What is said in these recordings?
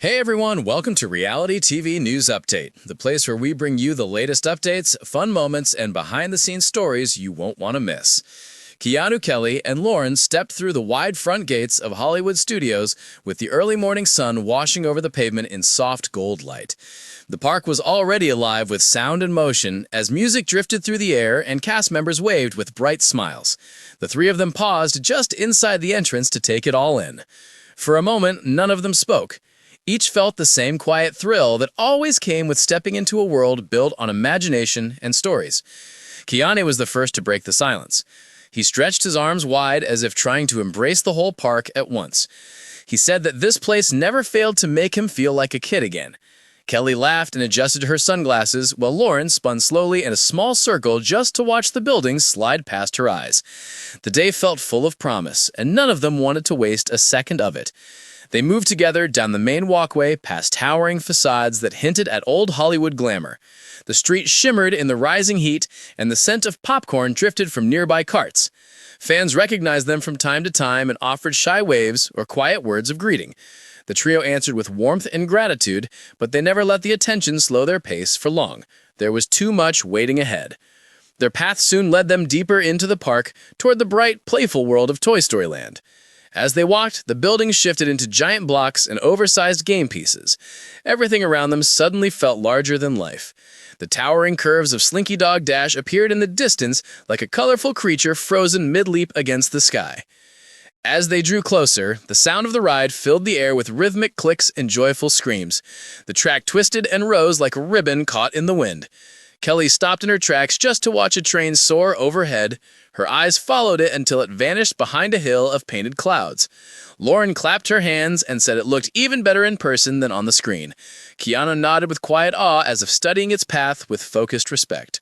Hey everyone, welcome to Reality TV News Update, the place where we bring you the latest updates, fun moments, and behind-the-scenes stories you won't want to miss. Keanu, Kelley, and Lauren stepped through the wide front gates of Hollywood studios with the early morning sun washing over the pavement in soft gold light. The park was already alive with sound and motion as music drifted through the air and cast members waved with bright smiles. The three of them paused just inside the entrance to take it all in. For a moment, none of them spoke. Each felt the same quiet thrill that always came with stepping into a world built on imagination and stories. Keanu was the first to break the silence. He stretched his arms wide as if trying to embrace the whole park at once. He said that this place never failed to make him feel like a kid again. Kelley laughed and adjusted her sunglasses, while Lauren spun slowly in a small circle just to watch the buildings slide past her eyes. The day felt full of promise, and none of them wanted to waste a second of it. They moved together down the main walkway past towering facades that hinted at old Hollywood glamour. The street shimmered in the rising heat, and the scent of popcorn drifted from nearby carts. Fans recognized them from time to time and offered shy waves or quiet words of greeting. The trio answered with warmth and gratitude, but they never let the attention slow their pace for long. There was too much waiting ahead. Their path soon led them deeper into the park, toward the bright, playful world of Toy Story Land. As they walked, the buildings shifted into giant blocks and oversized game pieces. Everything around them suddenly felt larger than life. The towering curves of Slinky Dog Dash appeared in the distance like a colorful creature frozen mid-leap against the sky. As they drew closer, the sound of the ride filled the air with rhythmic clicks and joyful screams. The track twisted and rose like a ribbon caught in the wind. Kelley stopped in her tracks just to watch a train soar overhead. Her eyes followed it until it vanished behind a hill of painted clouds. Lauren clapped her hands and said it looked even better in person than on the screen. Keanu nodded with quiet awe as if studying its path with focused respect.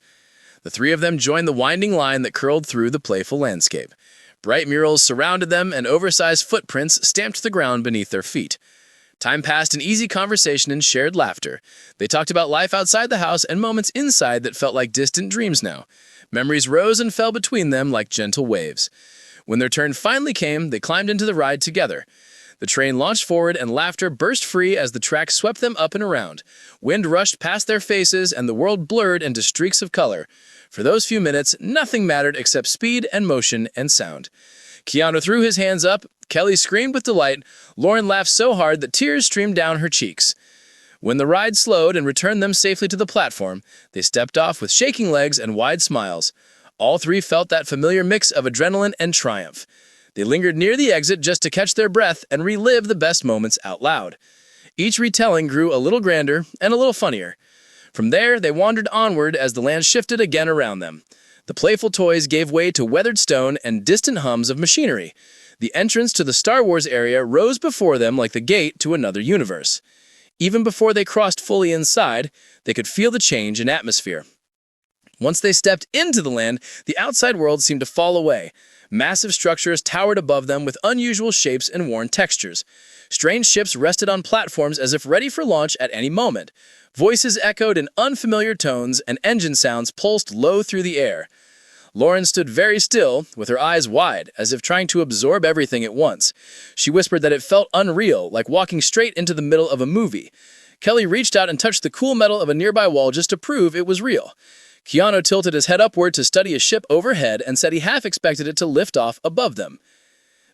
The three of them joined the winding line that curled through the playful landscape. Bright murals surrounded them and oversized footprints stamped the ground beneath their feet. Time passed in easy conversation and shared laughter. They talked about life outside the house and moments inside that felt like distant dreams now. Memories rose and fell between them like gentle waves. When their turn finally came, they climbed into the ride together. The train launched forward and laughter burst free as the track swept them up and around. Wind rushed past their faces and the world blurred into streaks of color. For those few minutes, nothing mattered except speed and motion and sound. Keanu threw his hands up, Kelley screamed with delight, Lauren laughed so hard that tears streamed down her cheeks. When the ride slowed and returned them safely to the platform, they stepped off with shaking legs and wide smiles. All three felt that familiar mix of adrenaline and triumph. They lingered near the exit just to catch their breath and relive the best moments out loud. Each retelling grew a little grander and a little funnier. From there, they wandered onward as the land shifted again around them. The playful toys gave way to weathered stone and distant hums of machinery. The entrance to the Star Wars area rose before them like the gate to another universe. Even before they crossed fully inside, they could feel the change in atmosphere. Once they stepped into the land, the outside world seemed to fall away. Massive structures towered above them with unusual shapes and worn textures. Strange ships rested on platforms as if ready for launch at any moment. Voices echoed in unfamiliar tones, and engine sounds pulsed low through the air. Lauren stood very still, with her eyes wide, as if trying to absorb everything at once. She whispered that it felt unreal, like walking straight into the middle of a movie. Kelley reached out and touched the cool metal of a nearby wall just to prove it was real. Keanu tilted his head upward to study a ship overhead and said he half expected it to lift off above them.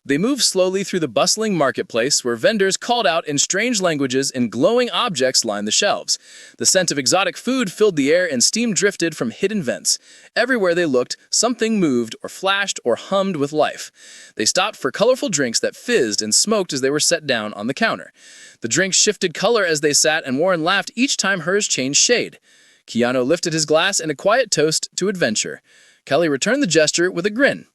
They moved slowly through the bustling marketplace where vendors called out in strange languages and glowing objects lined the shelves. The scent of exotic food filled the air and steam drifted from hidden vents. Everywhere they looked, something moved or flashed or hummed with life. They stopped for colorful drinks that fizzed and smoked as they were set down on the counter. The drinks shifted color as they sat, and Warren laughed each time hers changed shade. Keanu lifted his glass in a quiet toast to adventure. Kelley returned the gesture with a grin.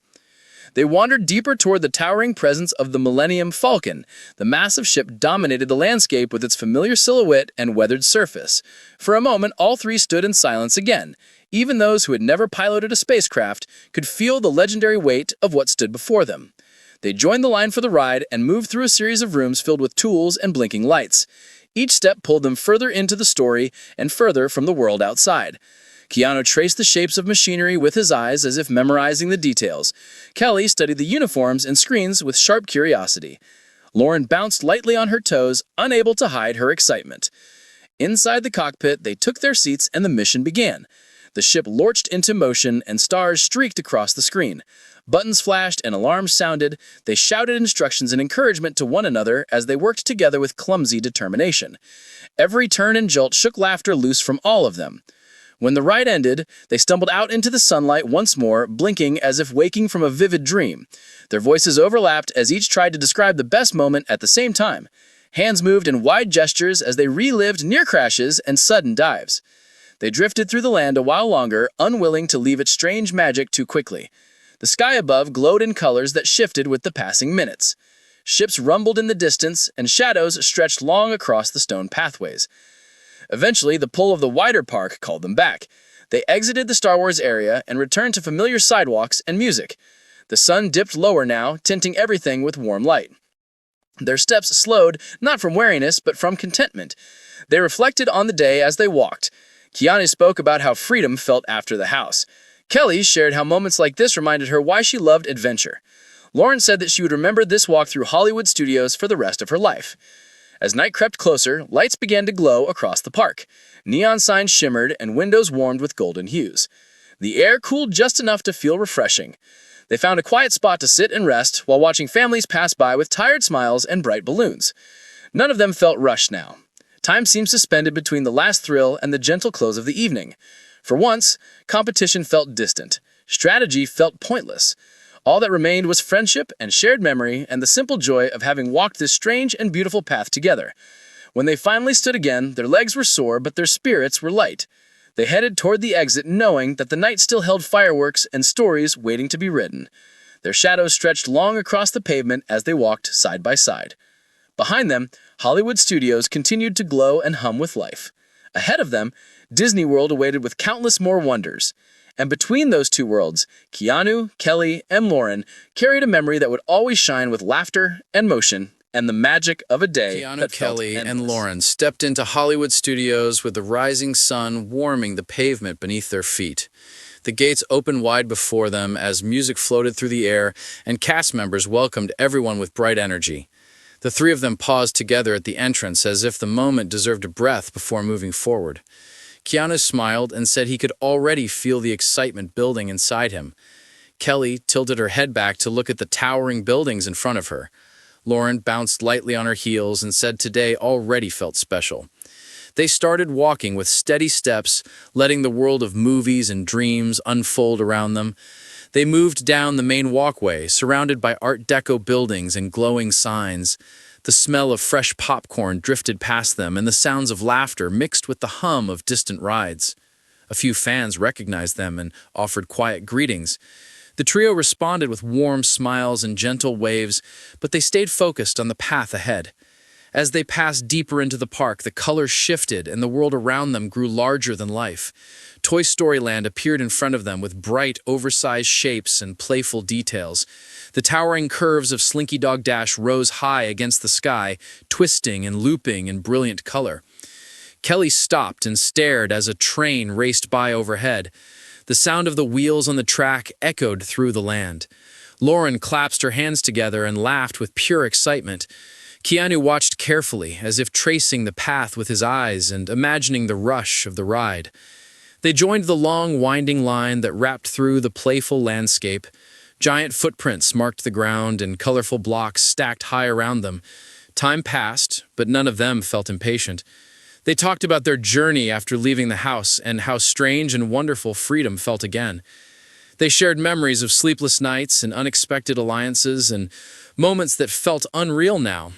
They wandered deeper toward the towering presence of the Millennium Falcon. The massive ship dominated the landscape with its familiar silhouette and weathered surface. For a moment, all three stood in silence again. Even those who had never piloted a spacecraft could feel the legendary weight of what stood before them. They joined the line for the ride and moved through a series of rooms filled with tools and blinking lights. Each step pulled them further into the story and further from the world outside. Keanu traced the shapes of machinery with his eyes as if memorizing the details. Kelley studied the uniforms and screens with sharp curiosity. Lauren bounced lightly on her toes, unable to hide her excitement. Inside the cockpit, they took their seats and the mission began. The ship lurched into motion and stars streaked across the screen. Buttons flashed and alarms sounded. They shouted instructions and encouragement to one another as they worked together with clumsy determination. Every turn and jolt shook laughter loose from all of them. When the ride ended, they stumbled out into the sunlight once more, blinking as if waking from a vivid dream. Their voices overlapped as each tried to describe the best moment at the same time. Hands moved in wide gestures as they relived near crashes and sudden dives. They drifted through the land a while longer, unwilling to leave its strange magic too quickly. The sky above glowed in colors that shifted with the passing minutes. Ships rumbled in the distance, and shadows stretched long across the stone pathways. Eventually, the pull of the wider park called them back. They exited the Star Wars area and returned to familiar sidewalks and music. The sun dipped lower now, tinting everything with warm light. Their steps slowed, not from weariness, but from contentment. They reflected on the day as they walked. Keanu spoke about how freedom felt after the house. Kelley shared how moments like this reminded her why she loved adventure. Lauren said that she would remember this walk through Hollywood studios for the rest of her life. As night crept closer, lights began to glow across the park. Neon signs shimmered and windows warmed with golden hues. The air cooled just enough to feel refreshing. They found a quiet spot to sit and rest while watching families pass by with tired smiles and bright balloons. None of them felt rushed now. Time seemed suspended between the last thrill and the gentle close of the evening. For once, competition felt distant. Strategy felt pointless. All that remained was friendship and shared memory and the simple joy of having walked this strange and beautiful path together. When they finally stood again, their legs were sore, but their spirits were light. They headed toward the exit knowing that the night still held fireworks and stories waiting to be written. Their shadows stretched long across the pavement as they walked side by side. Behind them, Hollywood studios continued to glow and hum with life. Ahead of them, Disney World awaited with countless more wonders. And between those two worlds, Keanu, Kelley, and Lauren carried a memory that would always shine with laughter and motion and the magic of a day Keanu, that felt Kelley, endless. and Lauren stepped into Hollywood studios with the rising sun warming the pavement beneath their feet. The gates opened wide before them as music floated through the air and cast members welcomed everyone with bright energy. The three of them paused together at the entrance as if the moment deserved a breath before moving forward. Keanu smiled and said he could already feel the excitement building inside him. Kelley tilted her head back to look at the towering buildings in front of her. Lauren bounced lightly on her heels and said today already felt special. They started walking with steady steps, letting the world of movies and dreams unfold around them. They moved down the main walkway, surrounded by Art Deco buildings and glowing signs. The smell of fresh popcorn drifted past them, and the sounds of laughter mixed with the hum of distant rides. A few fans recognized them and offered quiet greetings. The trio responded with warm smiles and gentle waves, but they stayed focused on the path ahead. As they passed deeper into the park, the colors shifted and the world around them grew larger than life. Toy Story Land appeared in front of them with bright, oversized shapes and playful details. The towering curves of Slinky Dog Dash rose high against the sky, twisting and looping in brilliant color. Kelley stopped and stared as a train raced by overhead. The sound of the wheels on the track echoed through the land. Lauren clasped her hands together and laughed with pure excitement. Keanu watched carefully, as if tracing the path with his eyes and imagining the rush of the ride. They joined the long, winding line that wrapped through the playful landscape. Giant footprints marked the ground and colorful blocks stacked high around them. Time passed, but none of them felt impatient. They talked about their journey after leaving the house and how strange and wonderful freedom felt again. They shared memories of sleepless nights and unexpected alliances and moments that felt unreal now.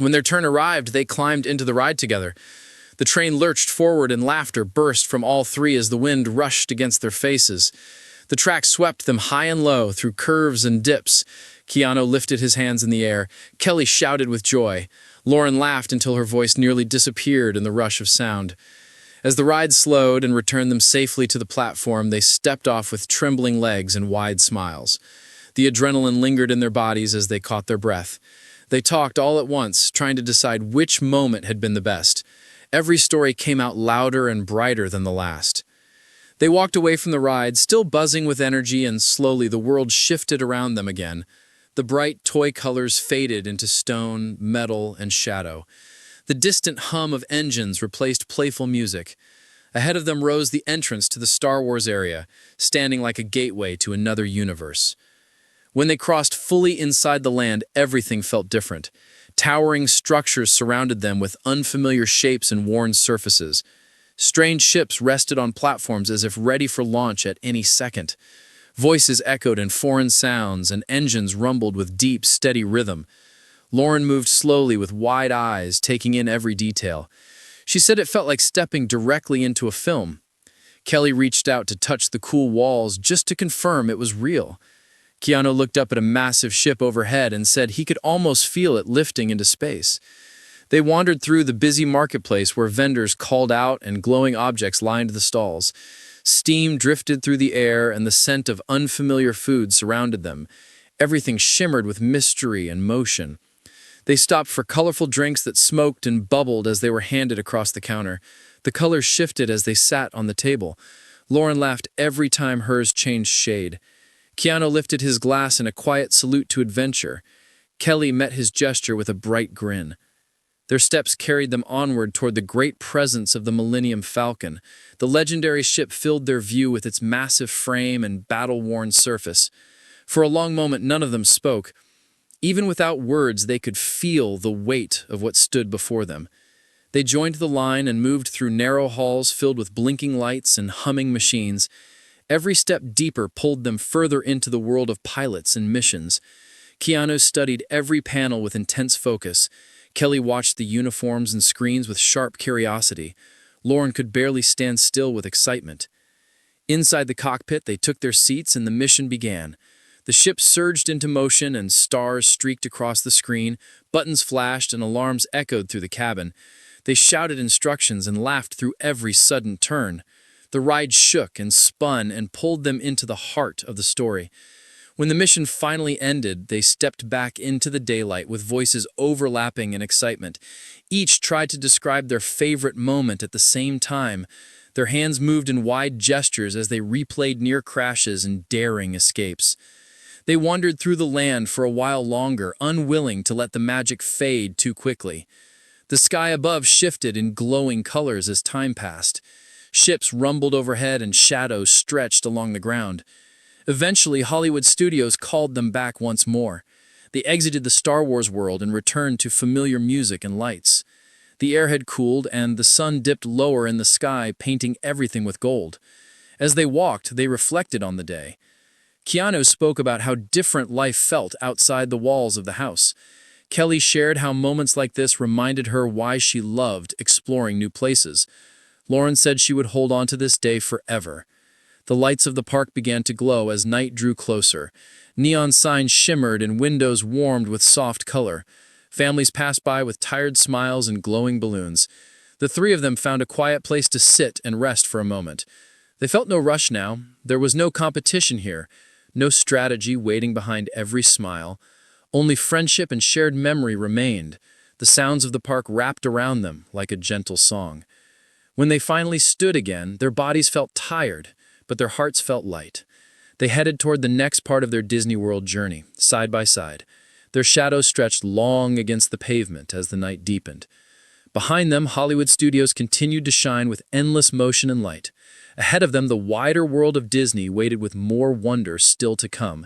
When their turn arrived, they climbed into the ride together. The train lurched forward and laughter burst from all three as the wind rushed against their faces. The track swept them high and low through curves and dips. Keanu lifted his hands in the air. Kelley shouted with joy. Lauren laughed until her voice nearly disappeared in the rush of sound. As the ride slowed and returned them safely to the platform, they stepped off with trembling legs and wide smiles. The adrenaline lingered in their bodies as they caught their breath. They talked all at once, trying to decide which moment had been the best. Every story came out louder and brighter than the last. They walked away from the ride, still buzzing with energy, and slowly the world shifted around them again. The The bright toy colors faded into stone, metal, and shadow. The distant hum of engines replaced playful music. Ahead of them rose the entrance to the Star Wars area, standing like a gateway to another universe. When they crossed fully inside the land, everything felt different. Towering structures surrounded them with unfamiliar shapes and worn surfaces. Strange ships rested on platforms as if ready for launch at any second. Voices echoed in foreign sounds, and engines rumbled with deep, steady rhythm. Lauren moved slowly with wide eyes, taking in every detail. She said it felt like stepping directly into a film. Kelley reached out to touch the cool walls just to confirm it was real. Keanu looked up at a massive ship overhead and said he could almost feel it lifting into space. They wandered through the busy marketplace where vendors called out and glowing objects lined the stalls. Steam drifted through the air and the scent of unfamiliar food surrounded them. Everything shimmered with mystery and motion. They stopped for colorful drinks that smoked and bubbled as they were handed across the counter. The colors shifted as they sat on the table. Lauren laughed every time hers changed shade. Keanu lifted his glass in a quiet salute to adventure. Kelley met his gesture with a bright grin. Their steps carried them onward toward the great presence of the Millennium Falcon. The legendary ship filled their view with its massive frame and battle-worn surface. For a long moment, none of them spoke. Even without words, they could feel the weight of what stood before them. They joined the line and moved through narrow halls filled with blinking lights and humming machines. Every step deeper pulled them further into the world of pilots and missions. Keanu studied every panel with intense focus. Kelley watched the uniforms and screens with sharp curiosity. Lauren could barely stand still with excitement. Inside the cockpit, they took their seats and the mission began. The ship surged into motion and stars streaked across the screen, buttons flashed and alarms echoed through the cabin. They shouted instructions and laughed through every sudden turn. The ride shook and spun and pulled them into the heart of the story. When the mission finally ended, they stepped back into the daylight with voices overlapping in excitement. Each tried to describe their favorite moment at the same time. Their hands moved in wide gestures as they replayed near crashes and daring escapes. They wandered through the land for a while longer, unwilling to let the magic fade too quickly. The sky above shifted in glowing colors as time passed. Ships rumbled overhead and shadows stretched along the ground. Eventually, Hollywood studios called them back once more. They exited the Star Wars world and returned to familiar music and lights. The air had cooled and the sun dipped lower in the sky, painting everything with gold. As they walked, they reflected on the day. Keanu spoke about how different life felt outside the walls of the house. Kelley shared how moments like this reminded her why she loved exploring new places. Lauren said she would hold on to this day forever. The lights of the park began to glow as night drew closer. Neon signs shimmered and windows warmed with soft color. Families passed by with tired smiles and glowing balloons. The three of them found a quiet place to sit and rest for a moment. They felt no rush now. There was no competition here. No strategy waiting behind every smile. Only friendship and shared memory remained. The sounds of the park wrapped around them like a gentle song. When they finally stood again, their bodies felt tired, but their hearts felt light. They headed toward the next part of their Disney World journey, side by side. Their shadows stretched long against the pavement as the night deepened. Behind them, Hollywood studios continued to shine with endless motion and light. Ahead of them, the wider world of Disney waited with more wonder still to come.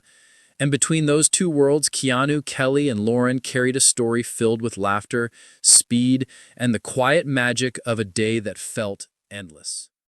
And between those two worlds, Keanu, Kelley, and Lauren carried a story filled with laughter, speed, and the quiet magic of a day that felt endless.